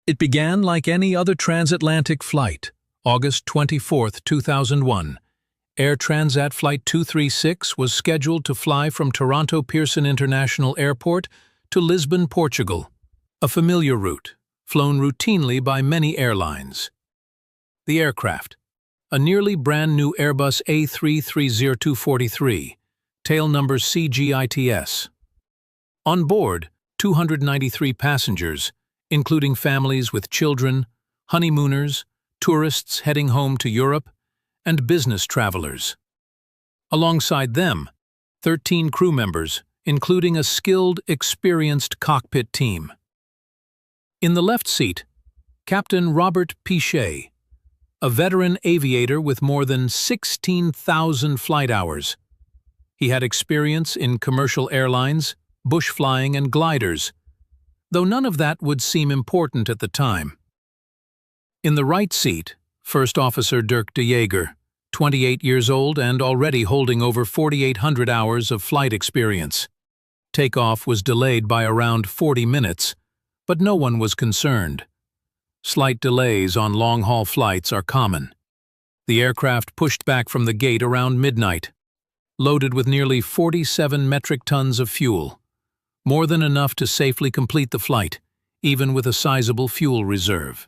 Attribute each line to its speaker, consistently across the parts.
Speaker 1: It began like any other transatlantic flight. August 24, 2001. Air Transat Flight 236 was scheduled to fly from Toronto Pearson International Airport to Lisbon, Portugal, a familiar route, flown routinely by many airlines. The aircraft, a nearly brand-new Airbus A330-243, tail number CGITS. On board, 293 passengers, including families with children, honeymooners, tourists heading home to Europe, and business travelers. Alongside them, 13 crew members, including a skilled, experienced cockpit team. In the left seat, Captain Robert Piché, a veteran aviator with more than 16,000 flight hours. He had experience in commercial airlines, bush flying, and gliders, though none of that would seem important at the time. In the right seat, First Officer Dirk de Jager, 28 years old and already holding over 4,800 hours of flight experience. Takeoff was delayed by around 40 minutes, but no one was concerned. Slight delays on long-haul flights are common. The aircraft pushed back from the gate around midnight, loaded with nearly 47 metric tons of fuel, more than enough to safely complete the flight, even with a sizable fuel reserve.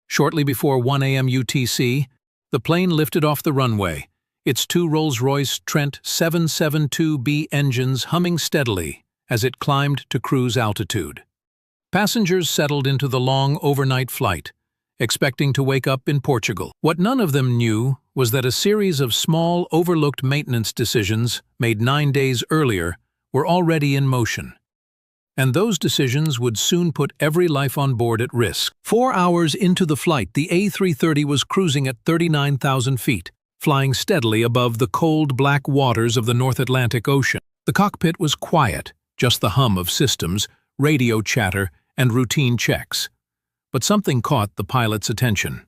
Speaker 1: Shortly before 1 a.m. UTC, the plane lifted off the runway, its two Rolls-Royce Trent 772B engines humming steadily as it climbed to cruise altitude. Passengers settled into the long overnight flight, expecting to wake up in Portugal. What none of them knew was that a series of small, overlooked maintenance decisions made 9 days earlier were already in motion. And those decisions would soon put every life on board at risk. 4 hours into the flight, the A330 was cruising at 39,000 feet, flying steadily above the cold, black waters of the North Atlantic Ocean. The cockpit was quiet, just the hum of systems, radio chatter, and routine checks. But something caught the pilot's attention.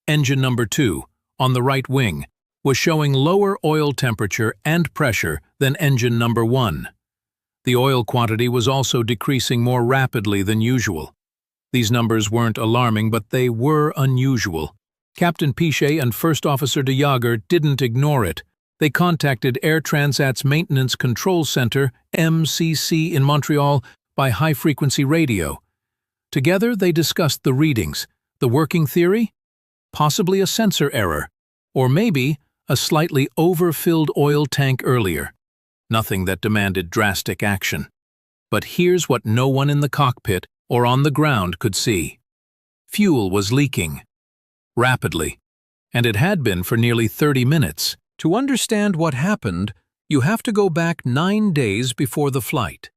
Speaker 1: Engine number 2, on the right wing, was showing lower oil temperature and pressure than engine number 1. The oil quantity was also decreasing more rapidly than usual. These numbers weren't alarming, but they were unusual. Captain Piché and First Officer de Jager didn't ignore it. They contacted Air Transat's Maintenance Control Center, MCC, in Montreal by high-frequency radio. Together, they discussed the readings, the working theory, possibly a sensor error, or maybe a slightly overfilled oil tank earlier. Nothing that demanded drastic action. But here's what no one in the cockpit or on the ground could see. Fuel was leaking. Rapidly. And it had been for nearly 30 minutes. To understand what happened, you have to go back 9 days before the flight.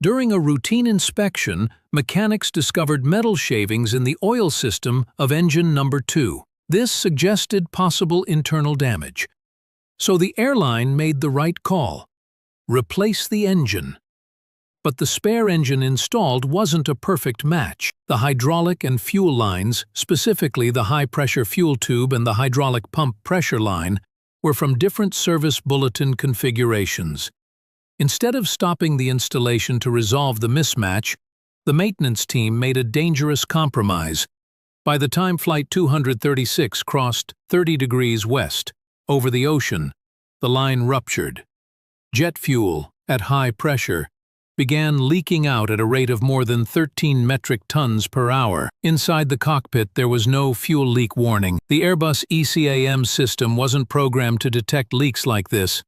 Speaker 1: During a routine inspection, mechanics discovered metal shavings in the oil system of engine number 2. This suggested possible internal damage. So the airline made the right call. Replace the engine. But the spare engine installed wasn't a perfect match. The hydraulic and fuel lines, specifically the high-pressure fuel tube and the hydraulic pump pressure line, were from different service bulletin configurations. Instead of stopping the installation to resolve the mismatch, the maintenance team made a dangerous compromise. By the time Flight 236 crossed 30 degrees west, over the ocean, the line ruptured. Jet fuel, at high pressure, began leaking out at a rate of more than 13 metric tons per hour. Inside the cockpit, there was no fuel leak warning. The Airbus ECAM system wasn't programmed to detect leaks like this.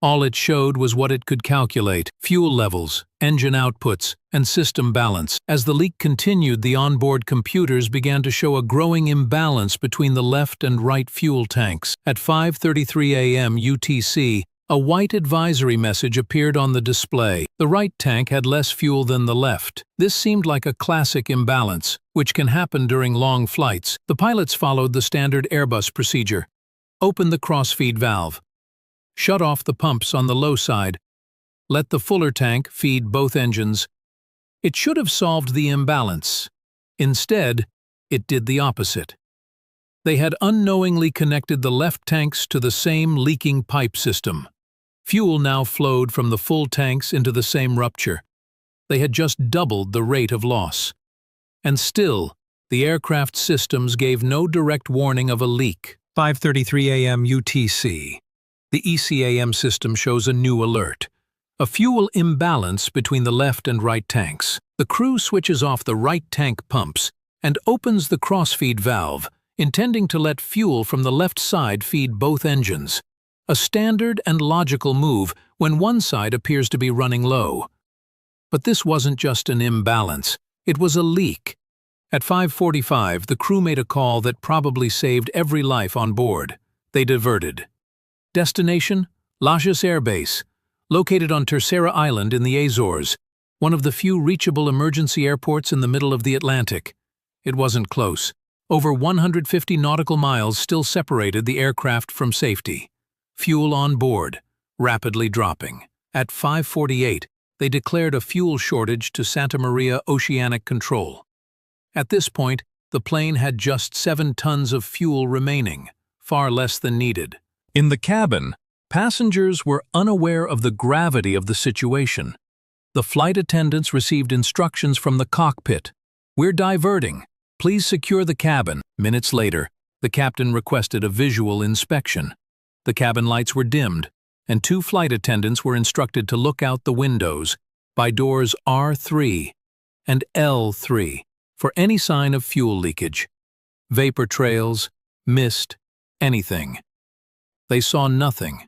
Speaker 1: All it showed was what it could calculate: fuel levels, engine outputs, and system balance. As the leak continued, the onboard computers began to show a growing imbalance between the left and right fuel tanks. At 5:33 a.m. UTC, a white advisory message appeared on the display. The right tank had less fuel than the left. This seemed like a classic imbalance, which can happen during long flights. The pilots followed the standard Airbus procedure. Open the crossfeed valve. Shut off the pumps on the low side. Let the fuller tank feed both engines. It should have solved the imbalance. Instead, it did the opposite. They had unknowingly connected the left tanks to the same leaking pipe system. Fuel now flowed from the full tanks into the same rupture. They had just doubled the rate of loss. And still, The aircraft's systems gave no direct warning of a leak. 5:33 a.m. UTC. The ECAM system shows a new alert. A fuel imbalance between the left and right tanks. The crew switches off the right tank pumps and opens the crossfeed valve, intending to let fuel from the left side feed both engines. A standard and logical move when one side appears to be running low. But this wasn't just an imbalance, it was a leak. At 5:45, the crew made a call that probably saved every life on board. They diverted. Destination? Lajes Air Base, located on Terceira Island in the Azores, one of the few reachable emergency airports in the middle of the Atlantic. It wasn't close. Over 150 nautical miles still separated the aircraft from safety. Fuel on board, rapidly dropping. At 5:48, they declared a fuel shortage to Santa Maria Oceanic Control. At this point, the plane had just 7 tons of fuel remaining, far less than needed. In the cabin, passengers were unaware of the gravity of the situation. The flight attendants received instructions from the cockpit. "We're diverting. Please secure the cabin." Minutes later, the captain requested a visual inspection. The cabin lights were dimmed, and 2 flight attendants were instructed to look out the windows by doors R3 and L3 for any sign of fuel leakage. Vapor trails, mist, anything. They saw nothing.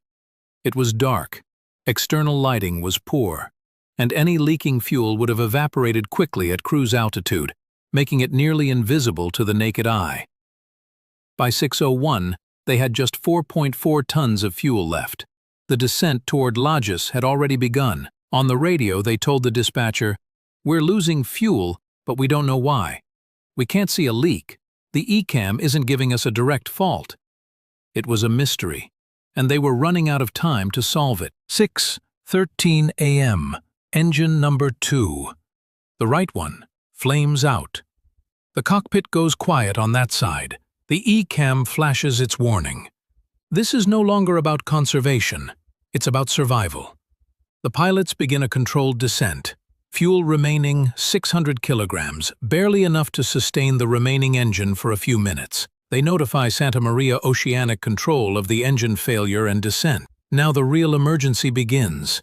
Speaker 1: It was dark, external lighting was poor, and any leaking fuel would have evaporated quickly at cruise altitude, making it nearly invisible to the naked eye. By 6:01, they had just 4.4 tons of fuel left. The descent toward Lajes had already begun. On the radio, they told the dispatcher, "We're losing fuel, but we don't know why. We can't see a leak. The ECAM isn't giving us a direct fault." It was a mystery, and they were running out of time to solve it. 6:13 a.m. Engine number 2. The right one, flames out. The cockpit goes quiet on that side. The ECAM flashes its warning. This is no longer about conservation. It's about survival. The pilots begin a controlled descent. Fuel remaining 600 kilograms, barely enough to sustain the remaining engine for a few minutes. They notify Santa Maria Oceanic Control of the engine failure and descent. Now the real emergency begins.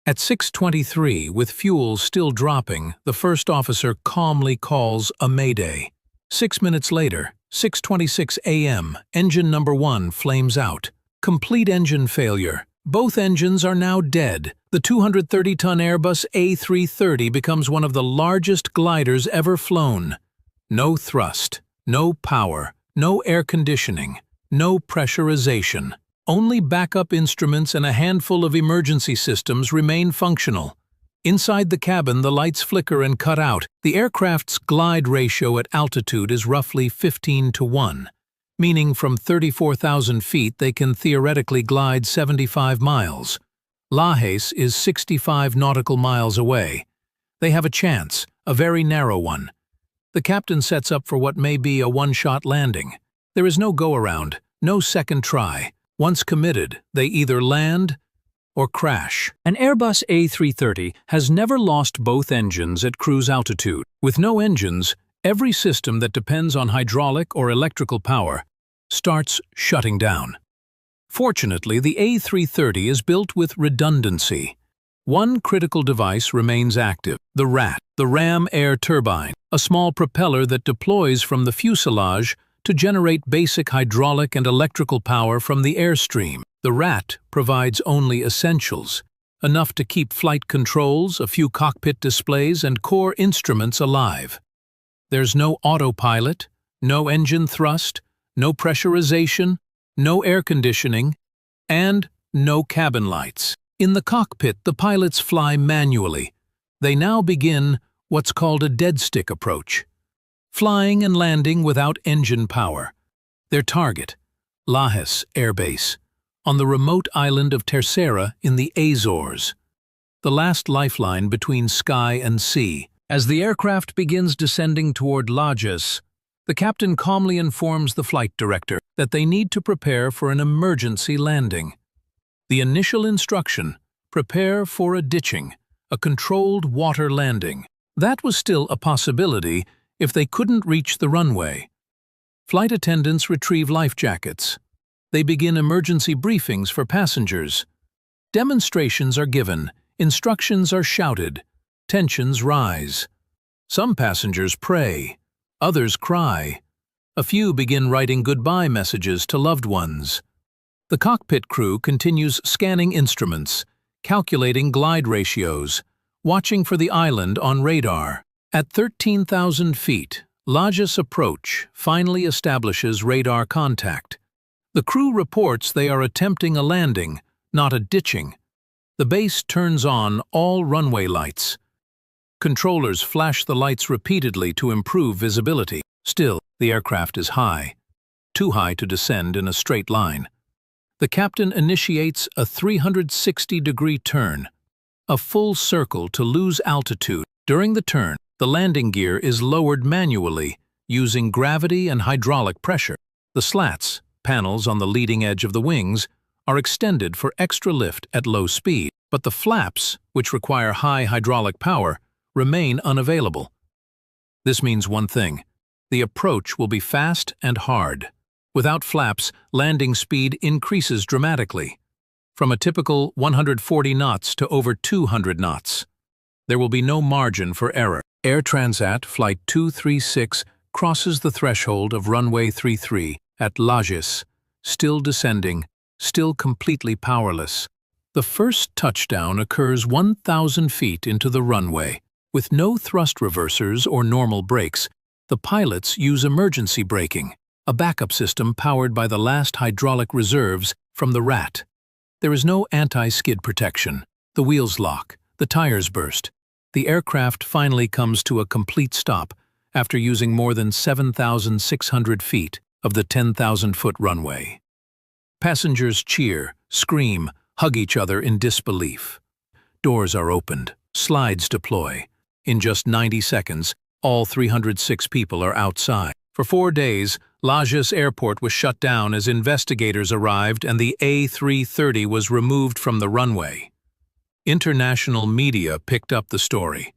Speaker 1: At 6:23, with fuel still dropping, the first officer calmly calls a mayday. 6 minutes later, 6:26 a.m., engine number 1 flames out. Complete engine failure. Both engines are now dead. The 230-ton Airbus A330 becomes one of the largest gliders ever flown. No thrust, no power, no air conditioning, no pressurization. Only backup instruments and a handful of emergency systems remain functional. Inside the cabin, the lights flicker and cut out. The aircraft's glide ratio at altitude is roughly 15:1. Meaning from 34,000 feet they can theoretically glide 75 miles. Lajes is 65 nautical miles away. They have a chance, a very narrow one. The captain sets up for what may be a one-shot landing. There is no go-around, no second try. Once committed, they either land or crash. An Airbus A330 has never lost both engines at cruise altitude. With no engines, every system that depends on hydraulic or electrical power starts shutting down. Fortunately, the A330 is built with redundancy. One critical device remains active, the RAT, the ram air turbine, a small propeller that deploys from the fuselage to generate basic hydraulic and electrical power from the airstream. The RAT provides only essentials, enough to keep flight controls, a few cockpit displays, and core instruments alive. There's no autopilot, no engine thrust, no pressurization, no air conditioning, and no cabin lights. In the cockpit, the pilots fly manually. They now begin what's called a dead stick approach, flying and landing without engine power. Their target, Lajes Air Base, on the remote island of Terceira in the Azores, the last lifeline between sky and sea. As the aircraft begins descending toward Lajes, the captain calmly informs the flight director that they need to prepare for an emergency landing. The initial instruction, prepare for a ditching, a controlled water landing. That was still a possibility if they couldn't reach the runway. Flight attendants retrieve life jackets. They begin emergency briefings for passengers. Demonstrations are given, instructions are shouted, tensions rise. Some passengers pray, others cry. A few begin writing goodbye messages to loved ones. The cockpit crew continues scanning instruments, calculating glide ratios, watching for the island on radar. At 13,000 feet, Lajes approach finally establishes radar contact. The crew reports they are attempting a landing, not a ditching. The base turns on all runway lights. Controllers flash the lights repeatedly to improve visibility. Still, the aircraft is high, too high to descend in a straight line. The captain initiates a 360-degree turn, a full circle to lose altitude. During the turn, the landing gear is lowered manually using gravity and hydraulic pressure. The slats, panels on the leading edge of the wings, are extended for extra lift at low speed, but the flaps, which require high hydraulic power, remain unavailable. This means one thing: the approach will be fast and hard. Without flaps, landing speed increases dramatically, from a typical 140 knots to over 200 knots. There will be no margin for error. Air Transat Flight 236 crosses the threshold of runway 33 at Lajes, still descending, still completely powerless. The first touchdown occurs 1,000 feet into the runway. With no thrust reversers or normal brakes, the pilots use emergency braking, a backup system powered by the last hydraulic reserves from the RAT. There is no anti-skid protection. The wheels lock, the tires burst. The aircraft finally comes to a complete stop after using more than 7,600 feet of the 10,000-foot runway. Passengers cheer, scream, hug each other in disbelief. Doors are opened, slides deploy. In just 90 seconds, all 306 people are outside. For 4 days, Lajes Airport was shut down as investigators arrived and the A330 was removed from the runway. International media picked up the story.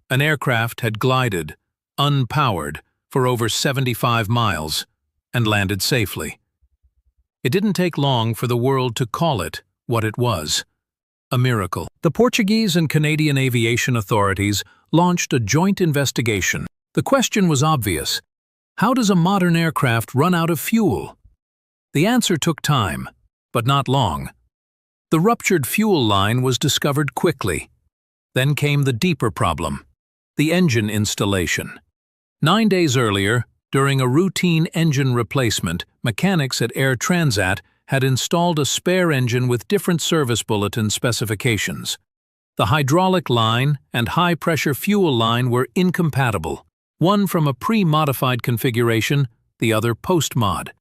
Speaker 1: An aircraft had glided, unpowered, for over 75 miles and landed safely. It didn't take long for the world to call it what it was: a miracle. The Portuguese and Canadian aviation authorities launched a joint investigation. The question was obvious: how does a modern aircraft run out of fuel? The answer took time, but not long. The ruptured fuel line was discovered quickly. Then came the deeper problem: the engine installation. 9 days earlier, during a routine engine replacement, mechanics at Air Transat had installed a spare engine with different service bulletin specifications. The hydraulic line and high-pressure fuel line were incompatible, one from a pre-modified configuration, the other post-mod.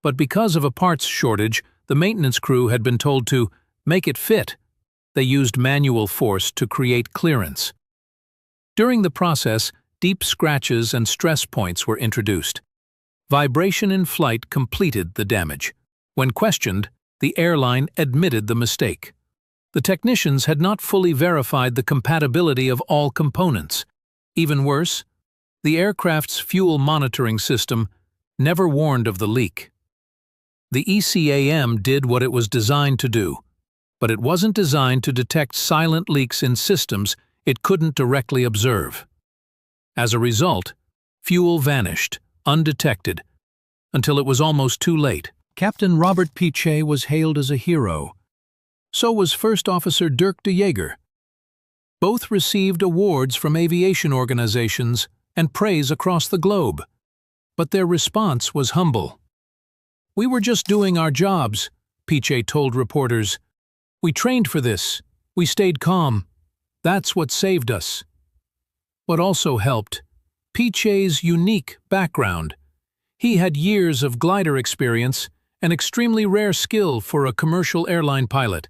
Speaker 1: But because of a parts shortage, the maintenance crew had been told to make it fit. They used manual force to create clearance. During the process, deep scratches and stress points were introduced. Vibration in flight completed the damage. When questioned, the airline admitted the mistake. The technicians had not fully verified the compatibility of all components. Even worse, the aircraft's fuel monitoring system never warned of the leak. The ECAM did what it was designed to do, but it wasn't designed to detect silent leaks in systems it couldn't directly observe. As a result, fuel vanished, undetected, until it was almost too late. Captain Robert Piché was hailed as a hero. So was First Officer Dirk de Jager. Both received awards from aviation organizations and praise across the globe. But their response was humble. "We were just doing our jobs," Piché told reporters. "We trained for this. We stayed calm. That's what saved us." What also helped: Piché's unique background. He had years of glider experience, an extremely rare skill for a commercial airline pilot.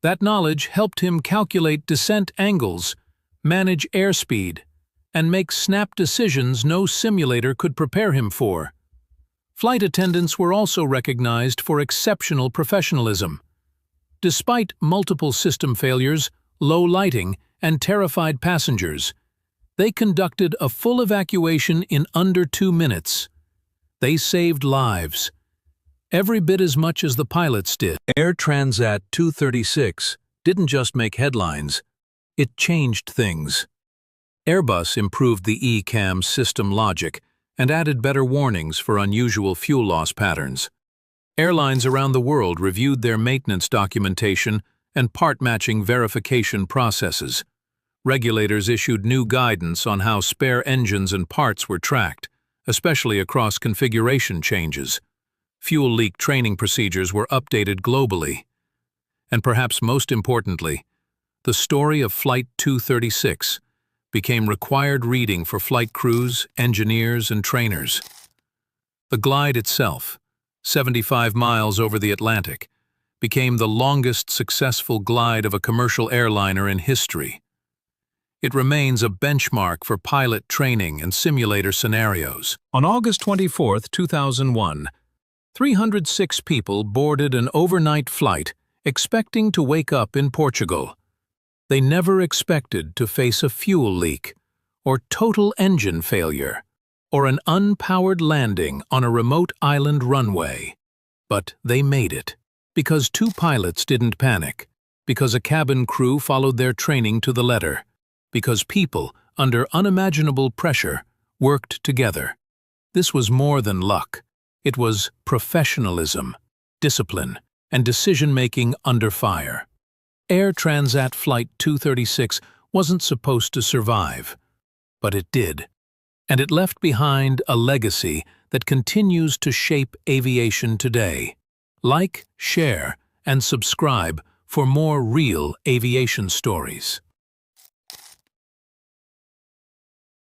Speaker 1: That knowledge helped him calculate descent angles, manage airspeed, and make snap decisions no simulator could prepare him for. Flight attendants were also recognized for exceptional professionalism. Despite multiple system failures, low lighting, and terrified passengers, They conducted a full evacuation in under 2 minutes. They saved lives, every bit as much as the pilots did. Air Transat 236 didn't just make headlines, it changed things. Airbus improved the ECAM system logic and added better warnings for unusual fuel loss patterns. Airlines around the world reviewed their maintenance documentation and part-matching verification processes. Regulators issued new guidance on how spare engines and parts were tracked, especially across configuration changes. Fuel leak training procedures were updated globally. And perhaps most importantly, the story of Flight 236 became required reading for flight crews, engineers, and trainers. The glide itself, 75 miles over the Atlantic, became the longest successful glide of a commercial airliner in history. It remains a benchmark for pilot training and simulator scenarios. On August 24, 2001, 306 people boarded an overnight flight expecting to wake up in Portugal. They never expected to face a fuel leak, or total engine failure, or an unpowered landing on a remote island runway. But they made it, because 2 pilots didn't panic, because a cabin crew followed their training to the letter, because people, under unimaginable pressure, worked together. This was more than luck. It was professionalism, discipline, and decision-making under fire. Air Transat Flight 236 wasn't supposed to survive, but it did. And it left behind a legacy that continues to shape aviation today. Like, share, and subscribe for more real aviation stories.